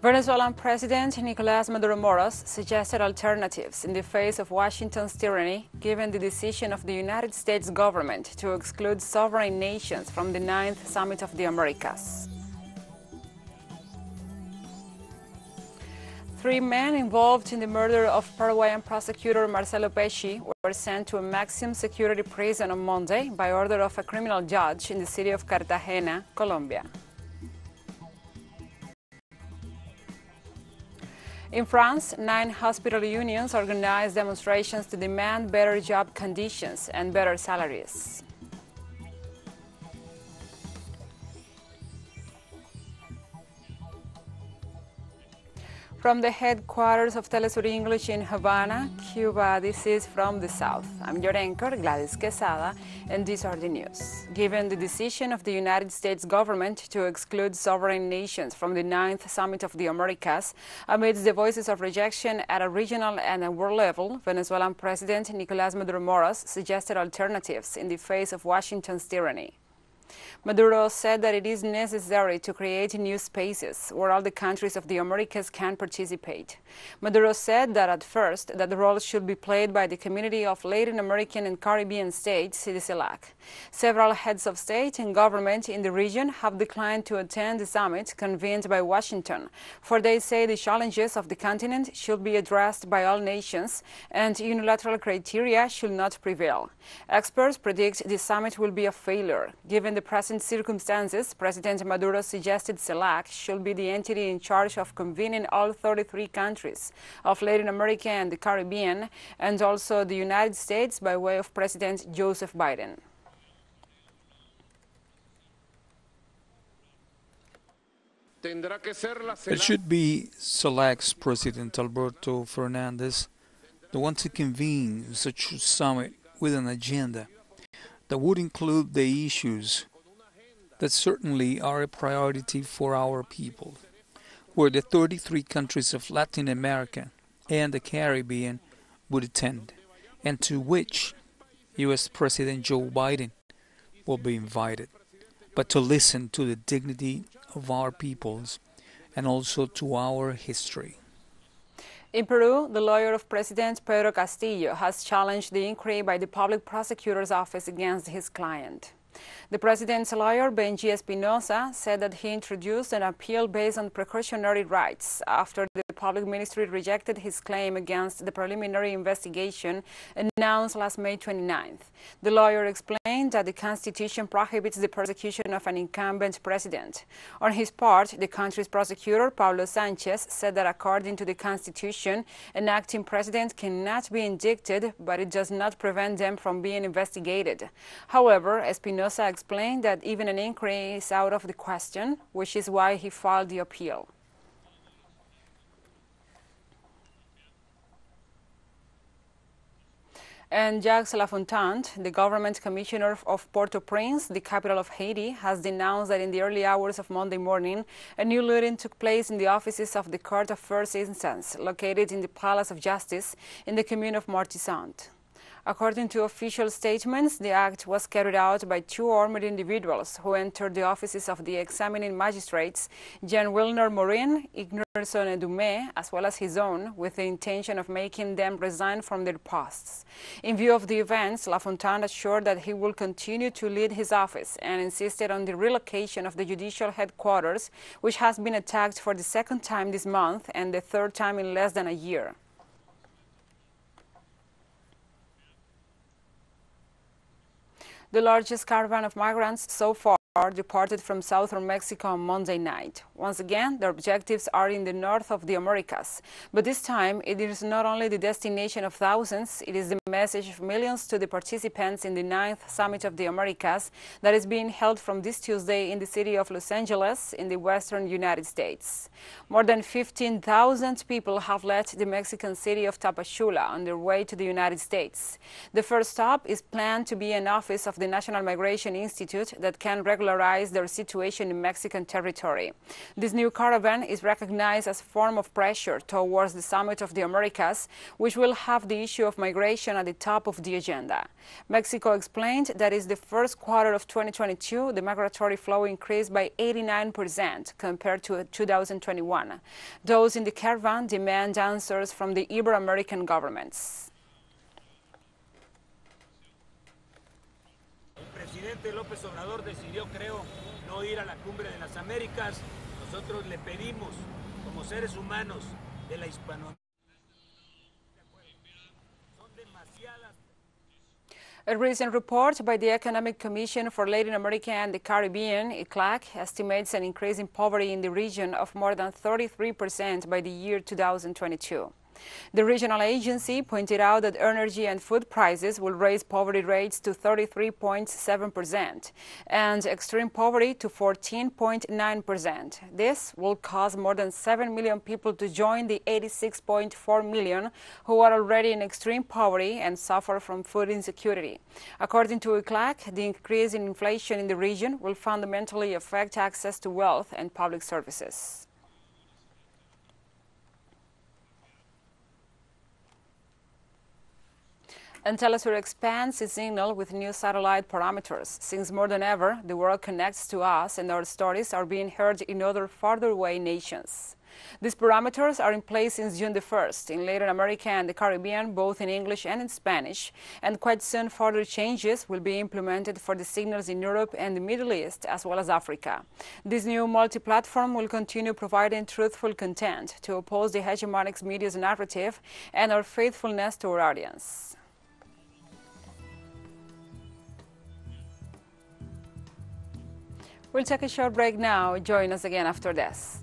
Venezuelan President Nicolás Maduro Moros suggested alternatives in the face of Washington's tyranny, given the decision of the United States government to exclude sovereign nations from the 9th Summit of the Americas. 3 men involved in the murder of Paraguayan prosecutor Marcelo Pesci were sent to a maximum security prison on Monday by order of a criminal judge in the city of Cartagena, Colombia. In France, 9 hospital unions organized demonstrations to demand better job conditions and better salaries. From the headquarters of Telesur English in Havana, Cuba, this is From the South. I'm your anchor, Gladys Quesada, and these are the news. Given the decision of the United States government to exclude sovereign nations from the 9th Summit of the Americas, amidst the voices of rejection at a regional and a world level, Venezuelan President Nicolás Maduro Moros suggested alternatives in the face of Washington's tyranny. Maduro said that it is necessary to create new spaces where all the countries of the Americas can participate. Maduro said that at first that the role should be played by the Community of Latin American and Caribbean States, the CELAC. Several heads of state and government in the region have declined to attend the summit convened by Washington, for they say the challenges of the continent should be addressed by all nations and unilateral criteria should not prevail. Experts predict the summit will be a failure. Given the present circumstances, President Maduro suggested CELAC should be the entity in charge of convening all 33 countries of Latin America and the Caribbean, and also the United States by way of President Joseph Biden. It should be CELAC's President Alberto Fernandez, the one to convene such a summit with an agenda that would include the issues that certainly are a priority for our people, where the 33 countries of Latin America and the Caribbean would attend, and to which U.S. President Joe Biden will be invited, but to listen to the dignity of our peoples and also to our history. In Peru, the lawyer of President Pedro Castillo has challenged the inquiry by the public prosecutor's office against his client. The president's lawyer, Benji Espinosa, said that he introduced an appeal based on precautionary rights after the public ministry rejected his claim against the preliminary investigation announced last May 29th. The lawyer explained that the Constitution prohibits the persecution of an incumbent president. On his part, the country's prosecutor, Pablo Sanchez, said that according to the Constitution, an acting president cannot be indicted, but it does not prevent them from being investigated. However, Espinosa explained that even an inquiry is out of the question, which is why he filed the appeal. And Jacques Lafontaine, the government commissioner of Port-au-Prince, the capital of Haiti, has denounced that in the early hours of Monday morning, a new looting took place in the offices of the Court of First Instance, located in the Palace of Justice in the commune of Mortisant. According to official statements, the act was carried out by 2 armed individuals who entered the offices of the examining magistrates, Jean Wilner Morin, Ignorson Dumé, as well as his own, with the intention of making them resign from their posts. In view of the events, Lafontaine assured that he will continue to lead his office and insisted on the relocation of the judicial headquarters, which has been attacked for the 2nd time this month and the 3rd time in less than a year. The largest caravan of migrants so far departed from southern Mexico on Monday night. Once again, their objectives are in the north of the Americas. But this time, it is not only the destination of thousands, it is the message of millions to the participants in the 9th Summit of the Americas that is being held from this Tuesday in the city of Los Angeles in the western United States. More than 15,000 people have left the Mexican city of Tapachula on their way to the United States. The first stop is planned to be an office of the National Migration Institute that can regulate regularize their situation in Mexican territory. This new caravan is recognized as a form of pressure towards the Summit of the Americas, which will have the issue of migration at the top of the agenda. Mexico explained that in the first quarter of 2022, the migratory flow increased by 89% compared to 2021. Those in the caravan demand answers from the Ibero-American governments. Presidente López Obrador decidió, creo, no ir a la cumbre de las Américas. Nosotros le pedimos, como seres humanos de la Hispanoamérica, son demasiadas. A recent report by the Economic Commission for Latin America and the Caribbean, CELAC, estimates an increase in poverty in the region of more than 33% by the year 2022. The regional agency pointed out that energy and food prices will raise poverty rates to 33.7% and extreme poverty to 14.9%. This will cause more than 7 million people to join the 86.4 million who are already in extreme poverty and suffer from food insecurity. According to CELAC, the increase in inflation in the region will fundamentally affect access to wealth and public services. And Telesur expands its signal with new satellite parameters. Since more than ever, the world connects to us and our stories are being heard in other farther away nations. These parameters are in place since June the 1st in Latin America and the Caribbean, both in English and in Spanish, and quite soon further changes will be implemented for the signals in Europe and the Middle East, as well as Africa. This new multi-platform will continue providing truthful content to oppose the hegemonic media's narrative and our faithfulness to our audience. We'll take a short break now. Join us again after this.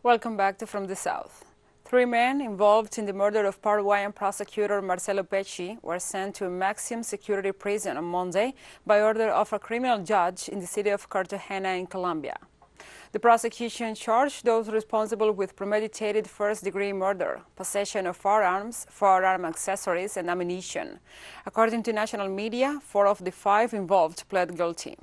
Welcome back to From the South. 3 men involved in the murder of Paraguayan prosecutor Marcelo Pecci were sent to a maximum security prison on Monday by order of a criminal judge in the city of Cartagena in Colombia. The prosecution charged those responsible with premeditated first-degree murder, possession of firearms, firearm accessories, and ammunition. According to national media, 4 of the 5 involved pled guilty.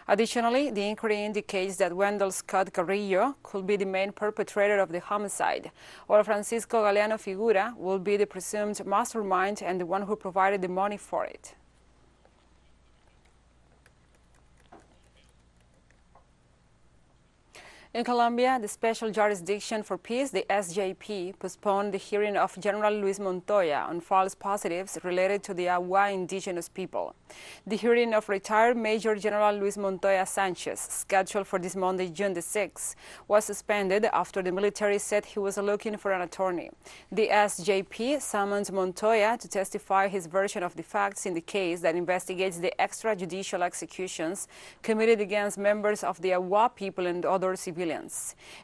Additionally, the inquiry indicates that Wendell Scott Carrillo could be the main perpetrator of the homicide, while Francisco Galeano Figura will be the presumed mastermind and the one who provided the money for it. In Colombia, the Special Jurisdiction for Peace, the SJP, postponed the hearing of General Luis Montoya on false positives related to the Agua indigenous people. The hearing of retired Major General Luis Montoya Sanchez, scheduled for this Monday, June the 6th, was suspended after the military said he was looking for an attorney. The SJP summoned Montoya to testify his version of the facts in the case that investigates the extrajudicial executions committed against members of the Agua people and other civilians.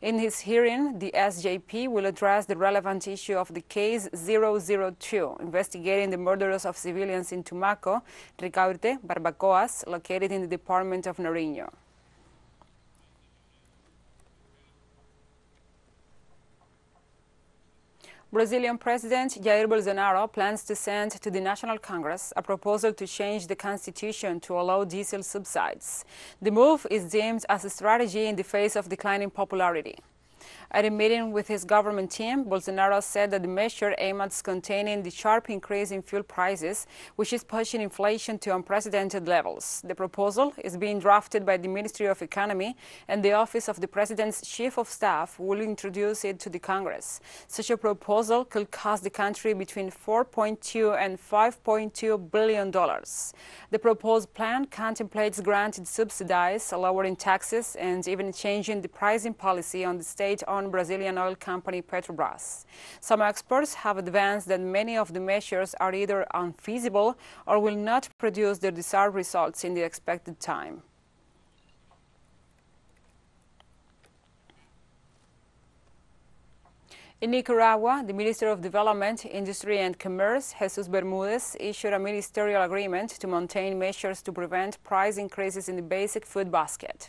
In his hearing, the SJP will address the relevant issue of the case 002, investigating the murders of civilians in Tumaco, Ricaurte, Barbacoas, located in the department of Nariño. Brazilian President Jair Bolsonaro plans to send to the National Congress a proposal to change the constitution to allow diesel subsidies. The move is deemed as a strategy in the face of declining popularity. At a meeting with his government team, Bolsonaro said that the measure aimed at containing the sharp increase in fuel prices, which is pushing inflation to unprecedented levels. The proposal is being drafted by the Ministry of Economy, and the Office of the President's Chief of Staff will introduce it to the Congress. Such a proposal could cost the country between $4.2 and $5.2 billion. The proposed plan contemplates granting subsidies, lowering taxes, and even changing the pricing policy on the state-owned Brazilian oil company Petrobras. Some experts have advanced that many of the measures are either unfeasible or will not produce the desired results in the expected time. In Nicaragua, the Minister of Development, Industry and Commerce, Jesus Bermudez, issued a ministerial agreement to maintain measures to prevent price increases in the basic food basket.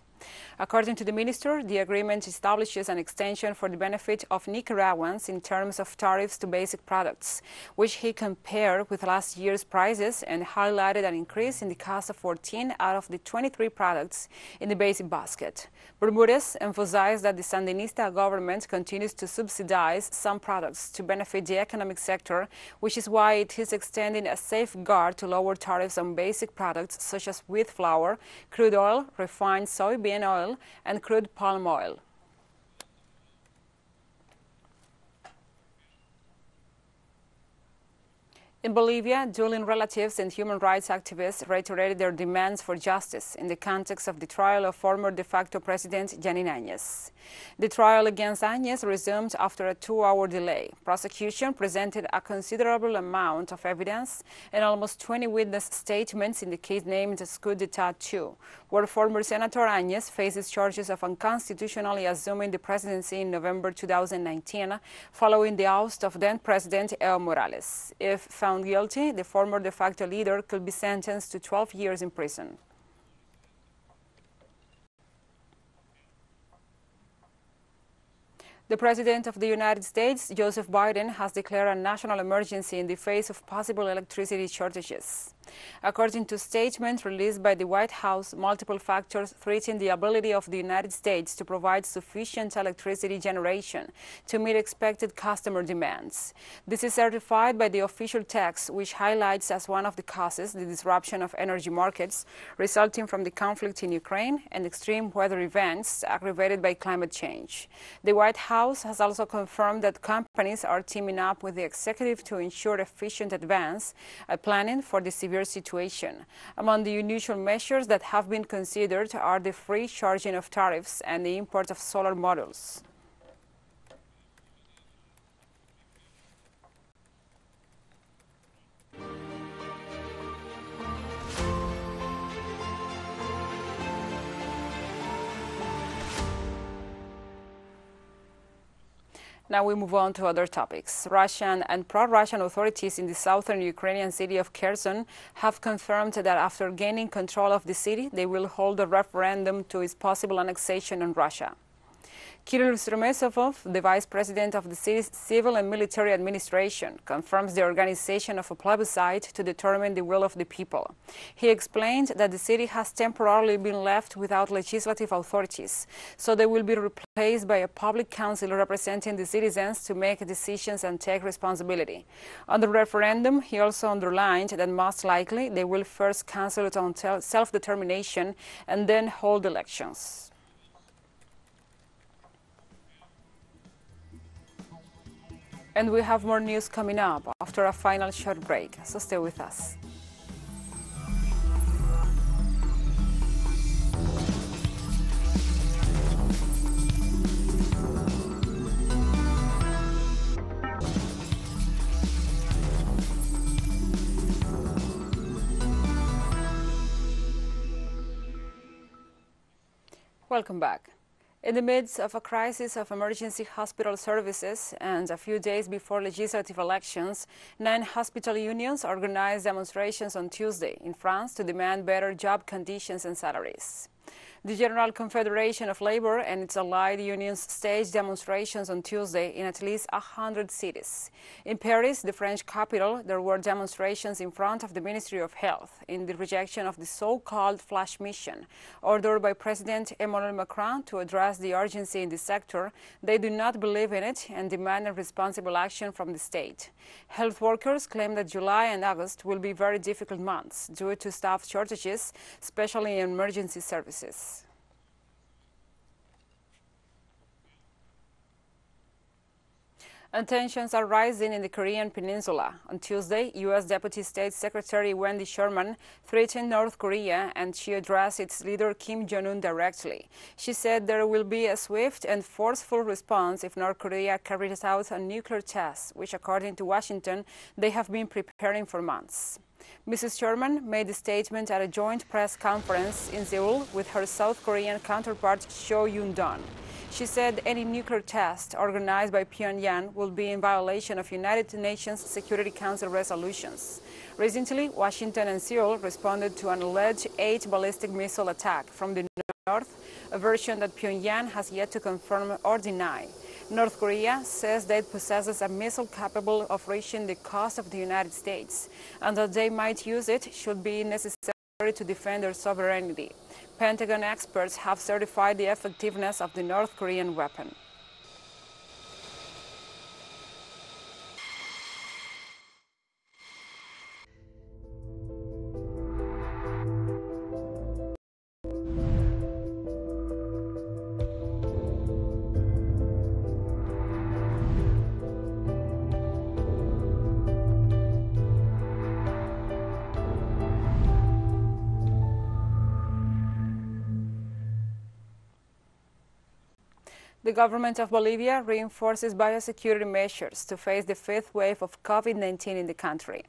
According to the minister, the agreement establishes an extension for the benefit of Nicaraguans in terms of tariffs to basic products, which he compared with last year's prices and highlighted an increase in the cost of 14 out of the 23 products in the basic basket. Bermudez emphasized that the Sandinista government continues to subsidize some products to benefit the economic sector, which is why it is extending a safeguard to lower tariffs on basic products such as wheat flour, crude oil, refined soybean oil, and crude palm oil. In Bolivia, dueling relatives and human rights activists reiterated their demands for justice in the context of the trial of former de facto President Yanin Áñez. The trial against Áñez resumed after a 2-hour delay. Prosecution presented a considerable amount of evidence and almost 20 witness statements in the case named as Coup d'etat II, where former Senator Áñez faces charges of unconstitutionally assuming the presidency in November 2019 following the oust of then-President Evo Morales. If found guilty, the former de facto leader could be sentenced to 12 years in prison. The President of the United States, Joseph Biden, has declared a national emergency in the face of possible electricity shortages. According to a statement released by the White House, multiple factors threaten the ability of the United States to provide sufficient electricity generation to meet expected customer demands. This is certified by the official text, which highlights as one of the causes the disruption of energy markets resulting from the conflict in Ukraine and extreme weather events aggravated by climate change. The White House has also confirmed that companies are teaming up with the executive to ensure efficient advance planning for the severe situation. Among the unusual measures that have been considered are the free charging of tariffs and the import of solar modules. Now we move on to other topics. Russian and pro-Russian authorities in the southern Ukrainian city of Kherson have confirmed that after gaining control of the city, they will hold a referendum to its possible annexation on Russia. Kirill Stromesov, the vice president of the city's civil and military administration, confirms the organization of a plebiscite to determine the will of the people. He explained that the city has temporarily been left without legislative authorities, so they will be replaced by a public council representing the citizens to make decisions and take responsibility. On the referendum, he also underlined that most likely they will first cancel it on self-determination and then hold elections. And we have more news coming up after a final short break, so stay with us. Welcome back. In the midst of a crisis of emergency hospital services and a few days before legislative elections, 9 hospital unions organized demonstrations on Tuesday in France to demand better job conditions and salaries. The General Confederation of Labor and its allied unions staged demonstrations on Tuesday in at least 100 cities. In Paris, the French capital, there were demonstrations in front of the Ministry of Health in the rejection of the so-called flash mission ordered by President Emmanuel Macron to address the urgency in the sector. They do not believe in it and demand a responsible action from the state. Health workers claim that July and August will be very difficult months due to staff shortages, especially in emergency services. And tensions are rising in the Korean peninsula. On Tuesday, U.S. Deputy State Secretary Wendy Sherman threatened North Korea, and she addressed its leader Kim Jong-un directly. She said there will be a swift and forceful response if North Korea carries out a nuclear test, which, according to Washington, they have been preparing for months. Mrs. Sherman made the statement at a joint press conference in Seoul with her South Korean counterpart Cho Yoon-don. She said any nuclear test organized by Pyongyang will be in violation of United Nations Security Council resolutions. Recently, Washington and Seoul responded to an alleged 8 ballistic missile attack from the north, a version that Pyongyang has yet to confirm or deny. North Korea says that it possesses a missile capable of reaching the coast of the United States, and that they might use it should be necessary to defend their sovereignty. Pentagon experts have certified the effectiveness of the North Korean weapon. The government of Bolivia reinforces biosecurity measures to face the 5th wave of COVID-19 in the country.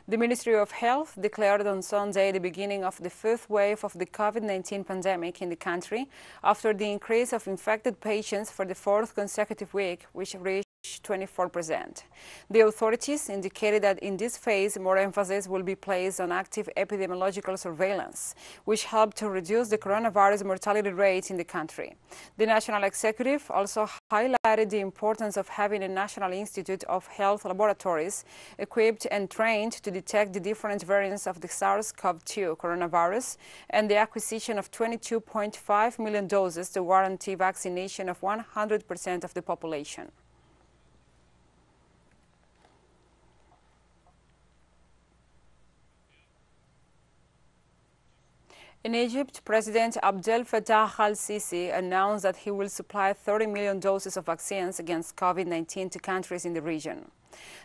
The Ministry of Health declared on Sunday the beginning of the 5th wave of the COVID-19 pandemic in the country after the increase of infected patients for the 4th consecutive week, which reached 24%. The authorities indicated that in this phase, more emphasis will be placed on active epidemiological surveillance, which helped to reduce the coronavirus mortality rate in the country. The National Executive also highlighted the importance of having a National Institute of Health laboratories equipped and trained to detect the different variants of the SARS-CoV-2 coronavirus and the acquisition of 22.5 million doses to guarantee vaccination of 100% of the population. In Egypt, President Abdel Fattah al-Sisi announced that he will supply 30 million doses of vaccines against COVID-19 to countries in the region.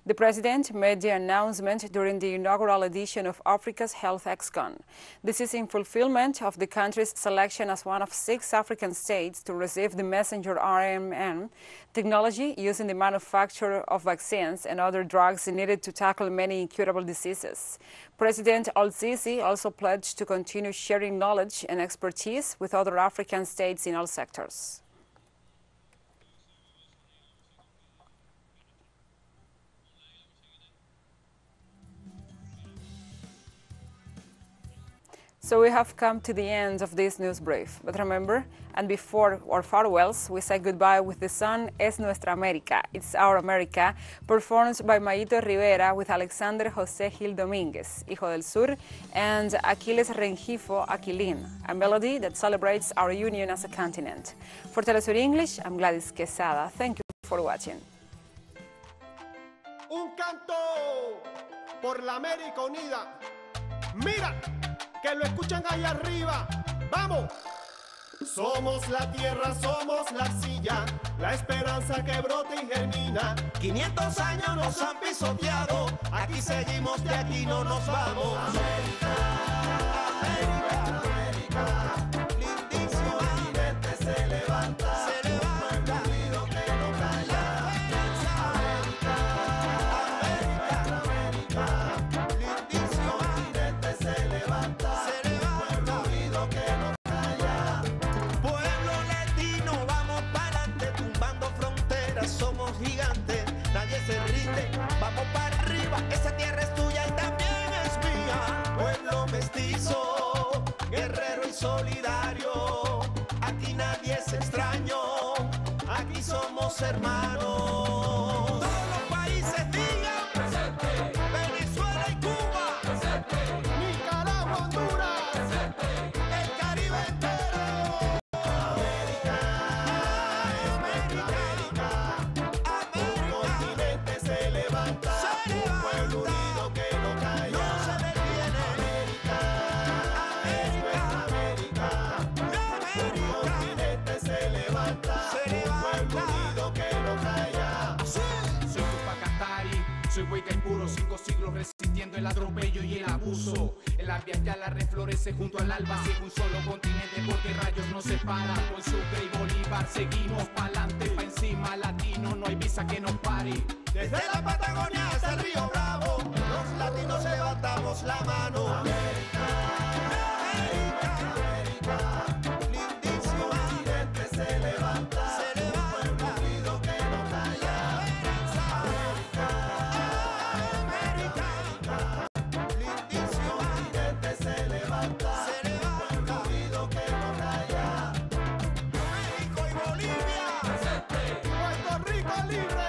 The president made the announcement during the inaugural edition of Africa's Health Excon. This is in fulfillment of the country's selection as one of 6 African states to receive the messenger RNA technology used in the manufacture of vaccines and other drugs needed to tackle many incurable diseases. President al-Sisi also pledged to continue sharing knowledge and expertise with other African states in all sectors. So we have come to the end of this news brief. But remember, and before our farewells, we say goodbye with the song Es Nuestra América, It's Our America, performed by Mayito Rivera with Alexander José Gil Domínguez, Hijo del Sur, and Aquiles Rengifo Aquilín, a melody that celebrates our union as a continent. For Telesur English, I'm Gladys Quesada. Thank you for watching. Un canto por la América Unida. Mira, que lo escuchan allá arriba. ¡Vamos! Somos la tierra, somos la arcilla, la esperanza que brota y germina. 500 años nos han pisoteado, aquí seguimos, de aquí no nos vamos. América, América, América, lindísimo continente se levanta, un pueblo unido que no calla. América, América, América, lindísimo continente se levanta, un pueblo unido que no calla. Pueblo latino, vamos para adelante, tumbando fronteras, somos gigantes, nadie se rinde, vamos para arriba, esa tierra es tuya y también es mía. Pueblo mestizo, guerrero y solidario, aquí nadie es extraño, aquí somos hermanos. Todos los países digan presente, Venezuela y Cuba presente, Nicaragua, Honduras presente, el Caribe entero. América, América, un continente se levanta, un pueblo unido que no calla. No se detiene. América, América, un continente se levanta, un pueblo unido que no calla. Soy Tupac Katari, soy hueca y puro, 5 siglos resistiendo el atropello y el abuso. El Aviala reflorece junto al alba, sigue un solo continente porque rayos nos separan. Con Sucre y Bolívar seguimos pa'lante, pa' encima latino, no hay visa que nos pare. Desde la Patagonia hasta el Río Bravo, los latinos levantamos la mano. América, América, lindísimo continente se levanta, un pueblo unido que no calla. América, América, lindísimo continente se levanta, un pueblo unido que no calla. México y Bolivia, presente. Puerto Rico libre.